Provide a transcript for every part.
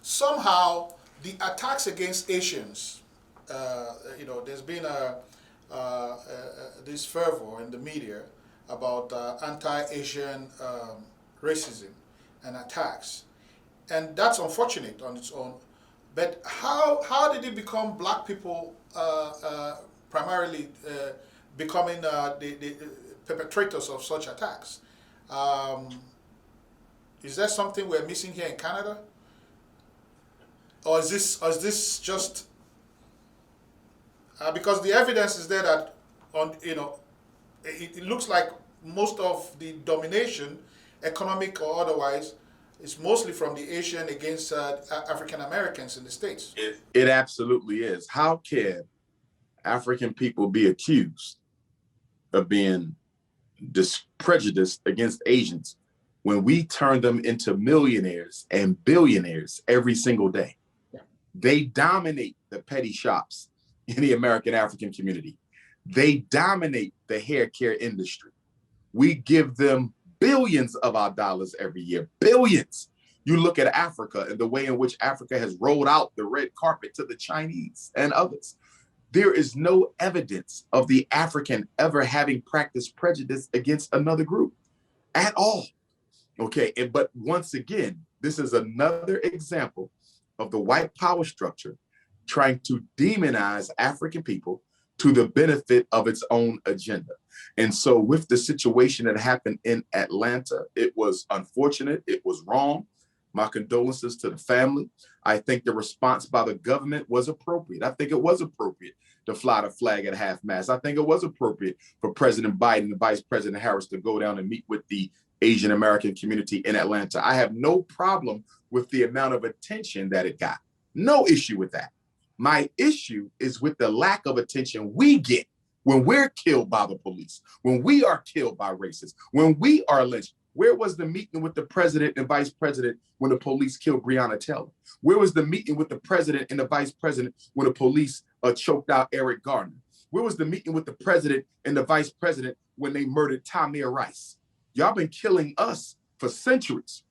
somehow the attacks against Asians, there's been this fervor in the media about anti-Asian racism and attacks, and that's unfortunate on its own. But how did it become black people primarily becoming the perpetrators of such attacks? Um, is there something we're missing here in Canada, or is this just because the evidence is there that it looks like most of the domination, economic or otherwise, is mostly from the Asian against African Americans in the States. It absolutely is. How can African people be accused of being prejudiced against Asians when we turn them into millionaires and billionaires every single day? Yeah. They dominate the petty shops in the American African community. They dominate the hair care industry. We give them billions of our dollars every year, billions. You look at Africa and the way in which Africa has rolled out the red carpet to the Chinese and others. There is no evidence of the African ever having practiced prejudice against another group at all. Okay, but once again, this is another example of the white power structure trying to demonize African people to the benefit of its own agenda. And so with the situation that happened in Atlanta, it was unfortunate, it was wrong. My condolences to the family. I think the response by the government was appropriate. I think it was appropriate to fly the flag at half-mast. I think it was appropriate for President Biden and Vice President Harris to go down and meet with the Asian American community in Atlanta. I have no problem with the amount of attention that it got. No issue with that. My issue is with the lack of attention we get when we're killed by the police, when we are killed by racists, when we are lynched. Where was the meeting with the president and vice president when the police killed Breonna Taylor? Where was the meeting with the president and the vice president when the police choked out Eric Gardner? Where was the meeting with the president and the vice president when they murdered Tamir Rice? Y'all been killing us for centuries.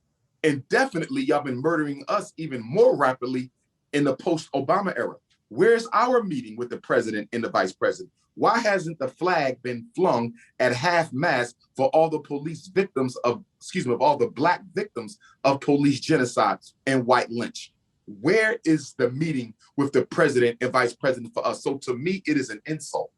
And definitely y'all been murdering us even more rapidly in the post-Obama era. Where's our meeting with the president and the vice president? Why hasn't the flag been flung at half-mast for all the police victims of all the Black victims of police genocide and white lynch? Where is the meeting with the president and vice president for us? So to me, it is an insult.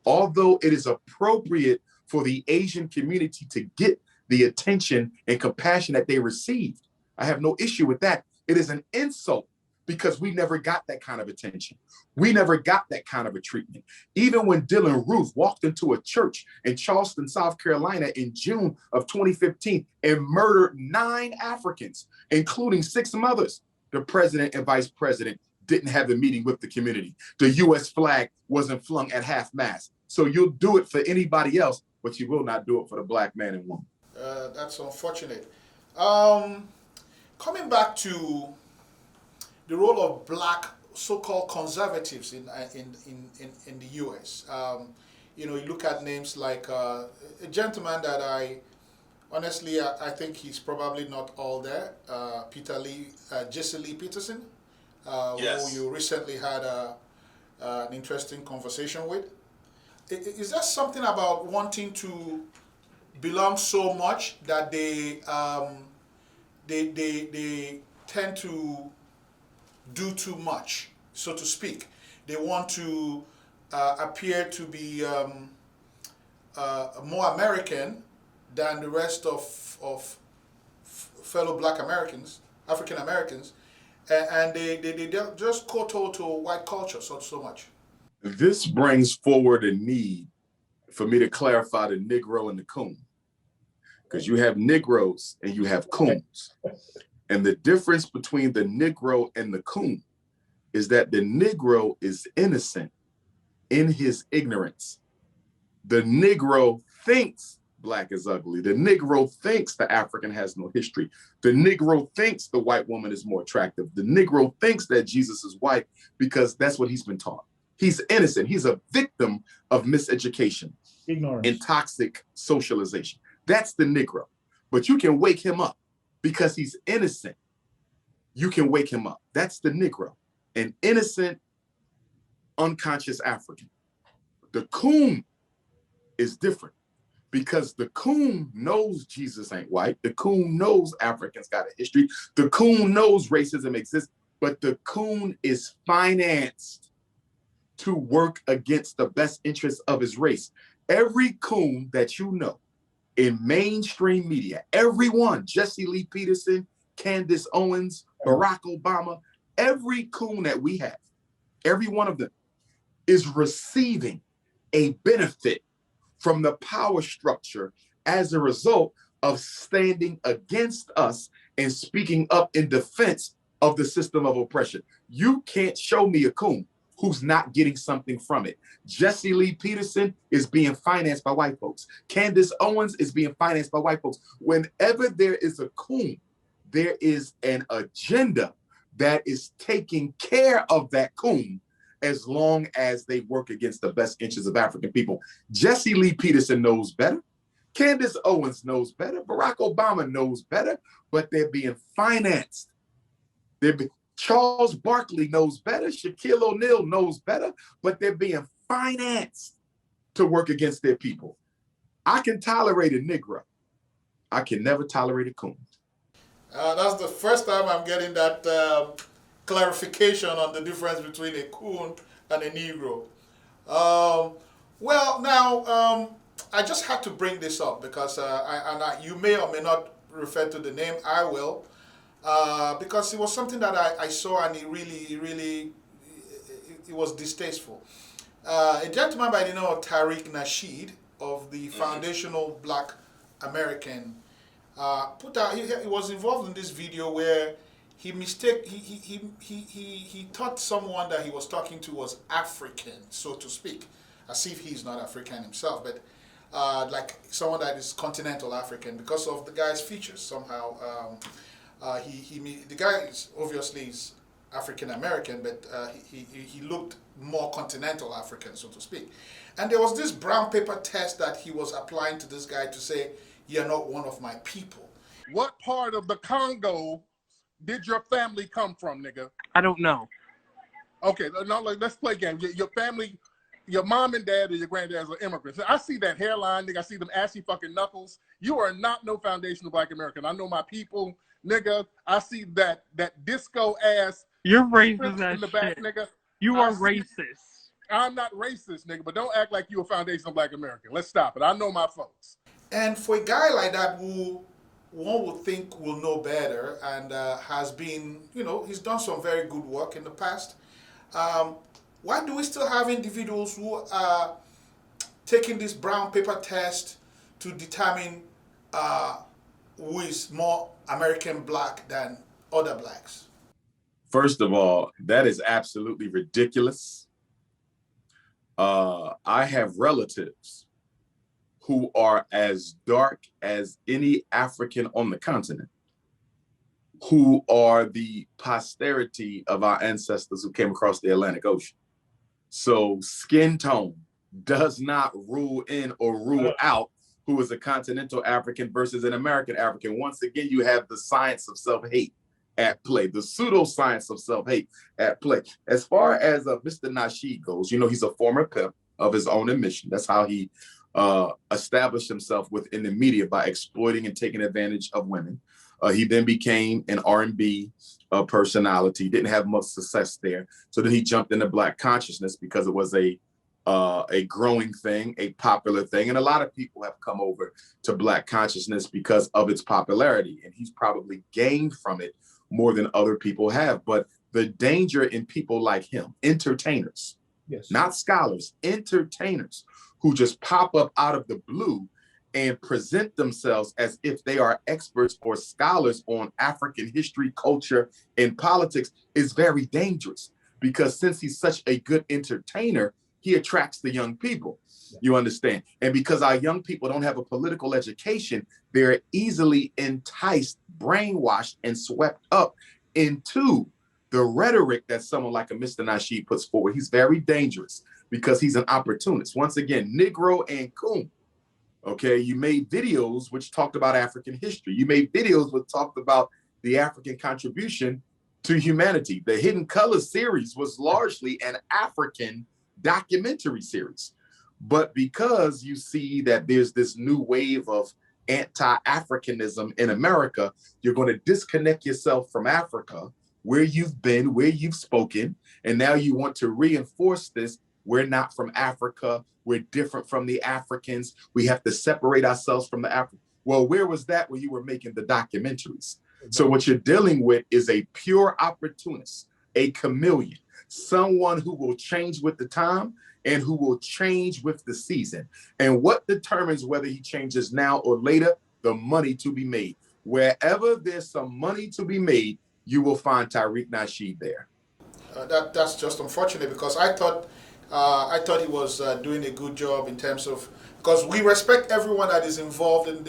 Although it is appropriate for the Asian community to get the attention and compassion that they received, I have no issue with that. It is an insult because we never got that kind of attention. We never got that kind of a treatment. Even when Dylan Roof walked into a church in Charleston, South Carolina in June of 2015 and murdered 9 Africans, including 6 mothers, the president and vice president didn't have a meeting with the community. The US flag wasn't flung at half-mast. So you'll do it for anybody else, but you will not do it for the Black man and woman. That's unfortunate. Coming back to the role of Black so-called conservatives in the U.S. You look at names like a gentleman that I think he's probably not all there, Jesse Lee Peterson, yes, who you recently had an interesting conversation with. Is there something about wanting to belong so much that they tend to do too much, so to speak? They want to appear to be more American than the rest of fellow Black Americans, African Americans, and they just kowtow to white culture so much. This brings forward a need for me to clarify the Negro and the coon, because you have Negroes and you have coons. And the difference between the Negro and the coon is that the Negro is innocent in his ignorance. The Negro thinks Black is ugly. The Negro thinks the African has no history. The Negro thinks the white woman is more attractive. The Negro thinks that Jesus is white because that's what he's been taught. He's innocent. He's a victim of miseducation, ignorance, and toxic socialization. That's the Negro. But you can wake him up because he's innocent. you can wake him up. That's the Negro, an innocent, unconscious African. The coon is different because the coon knows Jesus ain't white. The coon knows Africans got a history. The coon knows racism exists, but the coon is financed to work against the best interests of his race. Every coon that you know in mainstream media, everyone, Jesse Lee Peterson, Candace Owens, Barack Obama, every coon that we have, every one of them is receiving a benefit from the power structure as a result of standing against us and speaking up in defense of the system of oppression. You can't show me a coon who's not getting something from it. Jesse Lee Peterson is being financed by white folks. Candace Owens is being financed by white folks. Whenever there is a coon, there is an agenda that is taking care of that coon as long as they work against the best interests of African people. Jesse Lee Peterson knows better. Candace Owens knows better. Barack Obama knows better, but they're being financed. Charles Barkley knows better. Shaquille O'Neal knows better, but they're being financed to work against their people. I can tolerate a Negro. I can never tolerate a coon. That's the first time I'm getting that clarification on the difference between a coon and a Negro. Well, now, I just had to bring this up because you may or may not refer to the name. I will. Because it was something that I saw and it was distasteful. A gentleman by the name of Tariq Nasheed of the Foundational Black American put out, he was involved in this video where he thought someone that he was talking to was African, so to speak, as if he's not African himself, but like someone that is continental African because of the guy's features somehow. The guy is obviously is African American, but he looked more continental African, so to speak. And there was this brown paper test that he was applying to this guy to say, "You're not one of my people." What part of the Congo did your family come from, nigga? I don't know. Okay, no, let's play a game. Your family, your mom and dad or your granddad are immigrants. I see that hairline, nigga. I see them assy fucking knuckles. You are not no foundational Black American. I know my people. Nigga, I see that disco ass. You're racist in the back, nigga. You are racist. I'm not racist, nigga, but don't act like you a foundational Black American. Let's stop it. I know my folks. And for a guy like that who one would think will know better and has been, he's done some very good work in the past, why do we still have individuals who are taking this brown paper test to determine who is more American Black than other Blacks? First of all, that is absolutely ridiculous. I have relatives who are as dark as any African on the continent, who are the posterity of our ancestors who came across the Atlantic Ocean. So skin tone does not rule in or rule out who is a continental African versus an American African. Once again, you have the science of self-hate at play, the pseudoscience of self-hate at play. As far as Mr. Nasheed goes, he's a former pimp of his own admission. That's how he established himself within the media, by exploiting and taking advantage of women. He then became an R&B personality, didn't have much success there. So then he jumped into Black consciousness because it was a growing thing, a popular thing. And a lot of people have come over to Black consciousness because of its popularity. And he's probably gained from it more than other people have. But the danger in people like him, entertainers, yes, not scholars, entertainers who just pop up out of the blue and present themselves as if they are experts or scholars on African history, culture, and politics, is very dangerous. Because since he's such a good entertainer, he attracts the young people, you understand? And because our young people don't have a political education, they're easily enticed, brainwashed, and swept up into the rhetoric that someone like a Mr. Nasheed puts forward. He's very dangerous because he's an opportunist. Once again, Negro and coon. Okay, you made videos which talked about African history. You made videos which talked about the African contribution to humanity. The Hidden Colors series was largely an African documentary series. But because you see that there's this new wave of anti-Africanism in America, you're going to disconnect yourself from Africa, where you've been, where you've spoken, and now you want to reinforce this. We're not from Africa. We're different from the Africans. We have to separate ourselves from the Africans. Well, where was that when you were making the documentaries? So what you're dealing with is a pure opportunist, a chameleon, someone who will change with the time and who will change with the season. And what determines whether he changes now or later? The money to be made. Wherever there's some money to be made, you will find Tariq Nasheed there. That's just unfortunate, because I thought he was doing a good job in terms of, because we respect everyone that is involved in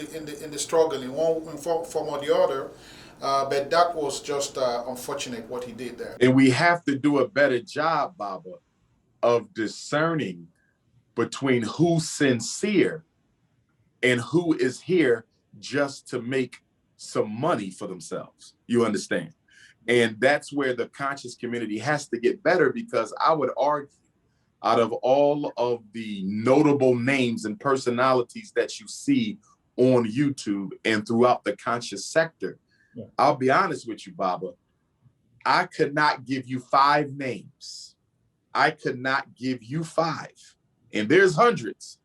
the struggle in one form or the other, but that was just unfortunate what he did there. And we have to do a better job, Baba, of discerning between who's sincere and who is here just to make some money for themselves. You understand? And that's where the conscious community has to get better, because I would argue, out of all of the notable names and personalities that you see on YouTube and throughout the conscious sector, I'll be honest with you, Baba, I could not give you 5 names. I could not give you 5. And there's hundreds,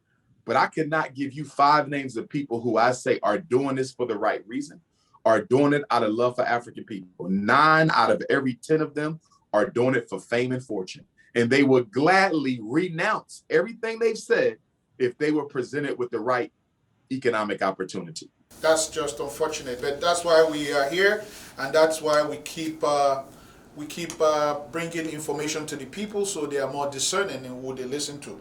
but I could not give you 5 names of people who I say are doing this for the right reason, are doing it out of love for African people. 9 out of every 10 of them are doing it for fame and fortune. And they would gladly renounce everything they've said if they were presented with the right economic opportunity. That's just unfortunate, but that's why we are here, and that's why we keep bringing information to the people so they are more discerning in who they listen to.